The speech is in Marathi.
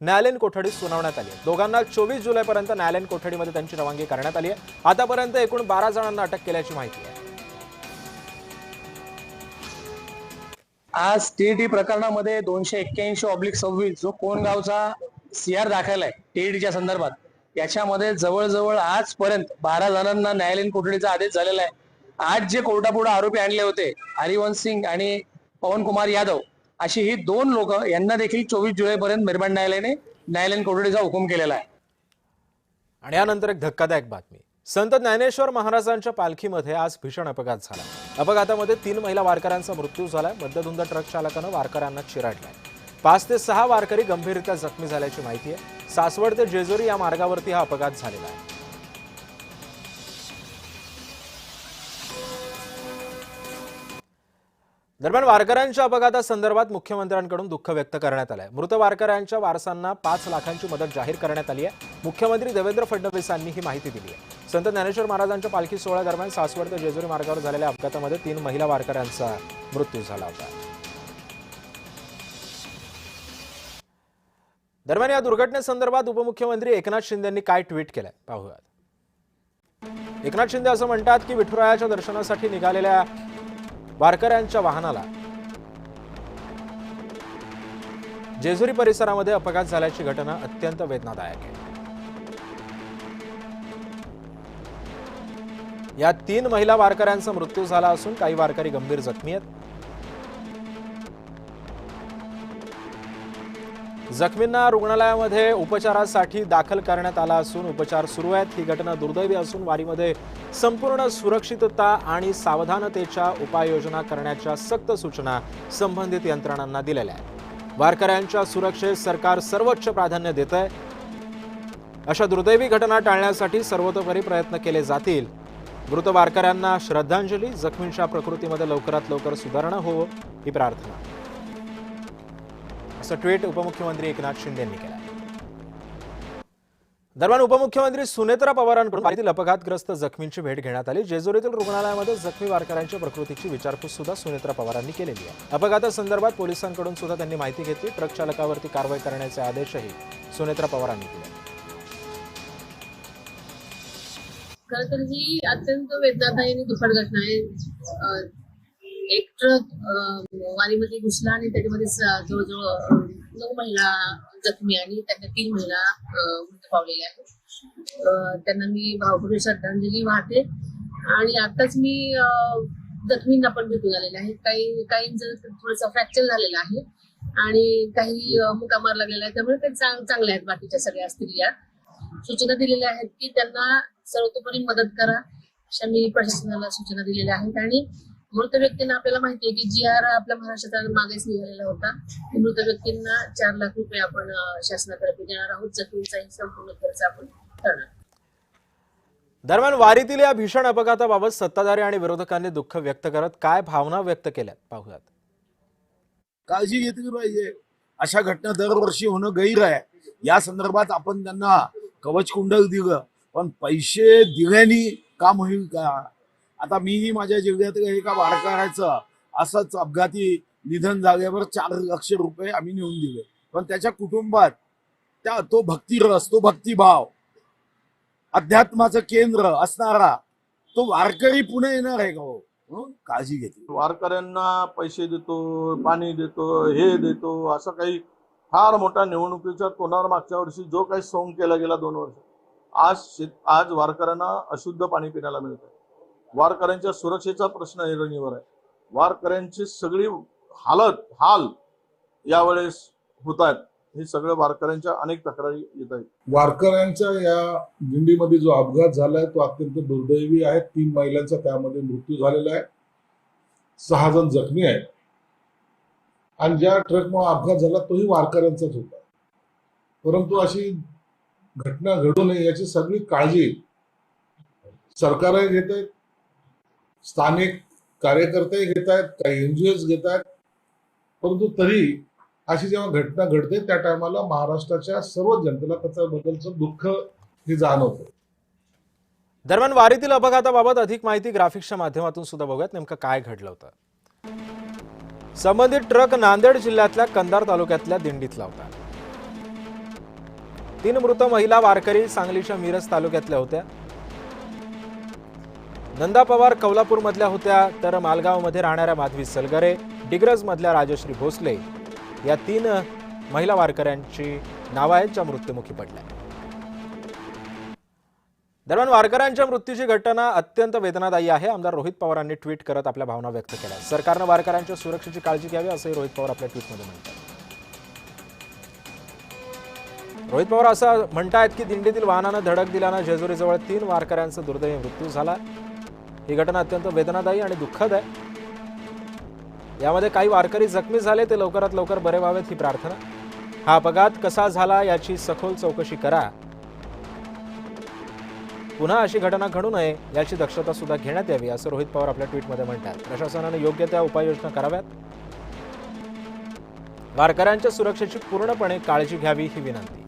न्यायालयीन कोठडीत सुनावण्यात आली आहे। दोघांना 24 जुलैपर्यंत न्यायालयीन कोठडीमध्ये त्यांची रवानगी करण्यात आली आहे। आतापर्यंत एकूण 12 जणांना अटक केल्याची माहिती आहे। आज टीईटी प्रकरणामध्ये 281/26 जो कोणगावचा सीआर दाखल आहे टीईटीच्या संदर्भात, याच्यामध्ये जवळजवळ आजपर्यंत 12 जणांना न्यायालयीन कोठडीचा आदेश झालेला आहे। आज जे कोर्टापुढे आरोपी आणले होते हरिवंश सिंग आणि पवन कुमार यादव, अशी ही दोन लोक, यांना देखील 24 जुलैपर्यंत मेहरबान न्यायालयाने न्यायालयीन कोठडीचा हुकूम केलेला आहे। आणि यानंतर एक धक्कादायक बातमी। संत ज्ञानेश्वर महाराजांच्या पालखीमध्ये आज भीषण अपघात झाला। अपघातामध्ये 3 महिला वारकऱ्यांचा मृत्यू झालाय। मध्यधुंद ट्रक चालकानं वारकऱ्यांना चिरडलाय। 5 ते 6 वारकरी गंभीररित्या जखमी झाल्याची माहिती आहे। सासवड ते जेजुरी या मार्गावरती हा अपघात झालेला आहे। दरम्यान वारकऱ्यांच्या अपघातासंदर्भात मुख्यमंत्र्यांकडून दुःख व्यक्त करण्यात आलंय। मृत वारकऱ्यांच्या वारसांना 5 लाखांची मदत जाहीर करण्यात आली आहे। मुख्यमंत्री देवेंद्र फडणवीसांनी ही माहिती दिली आहे। संत ज्ञानेश्वर महाराजांच्या पालखी सोहळ्यादरम्यान सासवड ते जेजुरी मार्गावर झालेल्या अपघातामध्ये 3 महिला वारकऱ्यांचा मृत्यू झाला होता। दरम्यान या दुर्घटनेसंदर्भात उपमुख्यमंत्री एकनाथ शिंदे यांनी काय ट्विट केलंय पाहूयात। एकनाथ शिंदे असं म्हणतात की विठुरायाच्या दर्शनासाठी निघालेल्या वारकऱ्यांच्या वाहनाला जेजुरी परिसरामध्ये अपघात झाल्याची घटना अत्यंत वेदनादायक आहे। या 3 महिला वारकऱ्यांचा मृत्यू झाला असून काही वारकरी गंभीर जखमी आहेत। जखमींना रुग्णालयामध्ये उपचारासाठी दाखल करण्यात आला असून उपचार सुरू आहेत। ही घटना दुर्दैवी असून वारीमध्ये संपूर्ण सुरक्षितता आणि सावधानतेच्या उपाययोजना करण्याच्या सक्त सूचना संबंधित यंत्रणांना दिलेल्या आहेत। वारकऱ्यांच्या सुरक्षेस सरकार सर्वोच्च प्राधान्य देत आहे। अशा दुर्दैवी घटना टाळण्यासाठी सर्वतोपरी प्रयत्न केले जातील। मृत वारकऱ्यांना श्रद्धांजली, जखमींच्या प्रकृतीमध्ये लवकरात लवकर सुधारणा हो ही प्रार्थना, असं ट्विट उपमुख्यमंत्री एकनाथ शिंदे यांनी केलं आहे। दरम्यान उपमुख्यमंत्री सुनेत्रा पवारांकडून वारीतील अपघातग्रस्त जखमींची भेट घेण्यात आली। जेजुरीतील रुग्णालयामध्ये जखमी वारकऱ्यांच्या प्रकृतीची विचारपूस सुद्धा सुनेत्रा पवारांनी केलेली आहे। अपघातासंदर्भात पोलिसांकडून सुद्धा त्यांनी माहिती घेतली। ट्रक चालकावरती कारवाई करण्याचे आदेशही सुनेत्रा पवारांनी दिले। खरं तर ही अत्यंत वेदनादायी आणि दुःखद घटना आहे। एक ट्रक वारीमध्ये घुसला आणि त्याच्यामध्ये जवळजवळ 9 महिला जखमी आणि त्यातल्या 3 महिला मृत्यू पावलेल्या आहेत। त्यांना मी भावपूर्ण श्रद्धांजली वाहते। आणि आताच मी जखमींना पण भेटून आलेले आहे। काहींचं थोडंसं फ्रॅक्चर झालेलं आहे आणि काही मुकामार लागलेला आहे, त्यामुळे ते चांगले आहेत। बाकीच्या सगळ्या स्त्रिया सूचना दिलेल्या आहेत की त्यांना सर्वतोपरी मदत करा, अशा मी प्रशासनाला सूचना दिलेल्या आहेत। आणि मृत व्यक्तींना आपल्याला माहिती आहे की GR आपल्या महाराष्ट्रात मागेच निघालेला होता। मृत व्यक्तींना 4 लाख रुपये आपण शासनातर्फे देणार आहोत। जखमींचाही संपूर्ण खर्च आपण करणार। दरम्यान वारीतील या भीषण अपघाताबाबत सत्ताधारी आणि विरोधकांनी दुःख व्यक्त करत काय भावना व्यक्त केल्यात पाहूयात। काळजी घेतली पाहिजे। अशा घटना दरवर्षी होणं गैर आहे। या संदर्भात आपण त्यांना कवच कुंडल दिलं, पण पैसे दिल्याने काम होईल का? आता मीही माझ्या जिल्ह्यातल्या एका वारकऱ्याचं असंच अपघाती निधन झाल्यावर 4 लाख रुपये आम्ही नेऊन दिले, पण त्याच्या कुटुंबात तो भक्तिरस, तो भक्तिभाव, अध्यात्माचं केंद्र असणारा तो वारकरी पुणे येणार आहे का हो? काळजी घेतली। वारकऱ्यांना पैसे देतो, पाणी देतो, हे देतो, असं काही फार मोठा निवडणुकीच्या तोंडावर मागच्या वर्षी जो काही सोंग केला गेला 2 वर्ष, आज वारकऱ्यांना अशुद्ध पाणी पिण्याला मिळत आहे। वारकऱ्यांच्या सुरक्षेचा प्रश्न ऐरणीवर आहे। वारकऱ्यांची सगळी हाल यावेळेस होत आहेत। हे सगळं वारकऱ्यांच्या अनेक तक्रारी येत आहेत। वारकऱ्यांच्या या दिंडीमध्ये जो अपघात झालाय तो अत्यंत दुर्दैवी आहे। 3 महिलांचा त्यामध्ये मृत्यू झालेला आहे, 6 जण जखमी आहेत आणि ज्या ट्रकमुळे अपघात झाला तोही वारकऱ्यांचाच होता। परंतु अशी घटना घडू नये याची सगळी काळजी सरकारही घेत आहेत, स्थानिक कार्यकर्ते घेत आहेत, काही NGOs घेत आहेत। परंतु तरी अशी जेव्हा घटना घडते त्या टायमाला महाराष्ट्राच्या सर्व जनतेला त्याच्याबद्दलचं दुःख हे जाणवतं। दरम्यान वारीतील अपघाताबाबत अधिक माहिती ग्राफिक्सच्या माध्यमातून सुद्धा बघूयात नेमकं काय घडलं होतं। संबंधित ट्रक नांदेड जिल्ह्यातल्या कंधार तालुक्यातल्या दिंडीतला होता। 3 मृत महिला वारकरी सांगलीच्या मिरज तालुक्यातल्या होत्या. नंदा पवार कौलापूरमधल्या होत्या, तर मालगावमध्ये राहणाऱ्या माधवी सलगरे, डिग्रजमधल्या राजश्री भोसले या 3 महिला वारकऱ्यांची नावं आहेत ज्या मृत्युमुखी पडल्या. दरम्यान वारकऱ्यांच्या मृत्यूची घटना अत्यंत वेदनादायी आहे. आमदार रोहित पवारांनी ट्विट करत आपल्या भावना व्यक्त केल्या. सरकारनं वारकऱ्यांच्या सुरक्षेची काळजी घ्यावी असंही रोहित पवार आपल्या ट्विटमध्ये म्हणतात. रोहित पवार असं म्हणतायत की दिंडीतील वाहनानं धडक दिल्यानं जेजुरीजवळ 3 वारकऱ्यांचा दुर्दैवी मृत्यू झाला. ही घटना अत्यंत वेदनादायी आणि दुःखद आहे. यामध्ये काही वारकरी जखमी झाले, ते लवकरात लवकर बरे व्हावेत ही प्रार्थना. हा अपघात कसा झाला याची सखोल चौकशी करा. पुन्हा अशी घटना घडू नये याची दक्षता सुद्धा घेण्यात यावी असं रोहित पवार आपल्या ट्विटमध्ये म्हणतात. प्रशासनाने योग्य त्या उपाययोजना कराव्यात. वारकऱ्यांच्या सुरक्षेची पूर्णपणे काळजी घ्यावी ही विनंती.